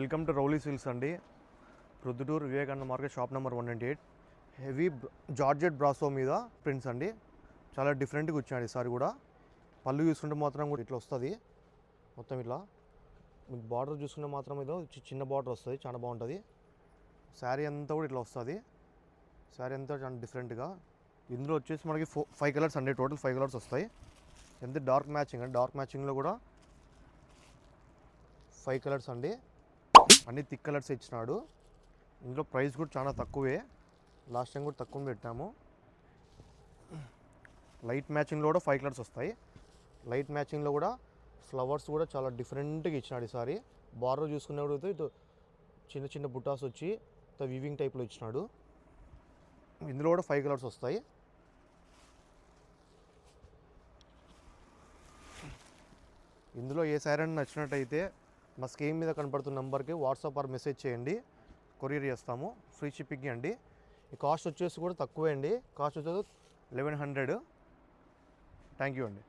Welcome to Rowley silks అండి. Proddatur Vivekananda market shop number 198. Heavy georgette brasso మీద prints అండి. చాలా డిఫరెంట్గా వచ్చాడు ఈసారి కూడా. పళ్ళు చూసుకుంటే మాత్రం కూడా ఇట్లా వస్తుంది మొత్తం. ఇట్లా మీకు బార్డర్ చూసుకుంటే మాత్రం ఏదో చిన్న బార్డర్ వస్తుంది, చాలా బాగుంటుంది. శారీ అంతా కూడా ఇట్లా వస్తుంది. శారీ అంతా చాలా డిఫరెంట్గా. ఇందులో వచ్చేసి మనకి 5 కలర్స్ అండి. టోటల్ 5 కలర్స్ వస్తాయి. ఎంత డార్క్ మ్యాచింగ్ అండి. డార్క్ మ్యాచింగ్లో కూడా 5 కలర్స్ అండి. అన్ని థిక్ కలర్స్ ఇచ్చినాడు. ఇందులో ప్రైస్ కూడా చాలా తక్కువే. లాస్ట్ టైం కూడా తక్కువ పెట్టాము. లైట్ మ్యాచింగ్లో కూడా 5 కలర్స్ వస్తాయి. లైట్ మ్యాచింగ్లో కూడా ఫ్లవర్స్ కూడా చాలా డిఫరెంట్గా ఇచ్చినాడు ఈసారి. బార్డర్ చూసుకున్నప్పుడు ఇటు చిన్న చిన్న బుటాస్ వచ్చి వీవింగ్ టైప్లో ఇచ్చినాడు. ఇందులో కూడా 5 కలర్స్ వస్తాయి. ఇందులో ఏ శారీ నచ్చినట్టయితే మా స్క్రీన్ మీద కనపడుతున్న నెంబర్కి వాట్సాప్ ఆర్ మెసేజ్ చేయండి. కొరియర్ చేస్తాము. ఫ్రీ షిప్పింగ్ అండి. ఈ కాస్ట్ వచ్చేసి కూడా తక్కువే అండి. కాస్ట్ వచ్చేసి 1100. థ్యాంక్ యూ అండి.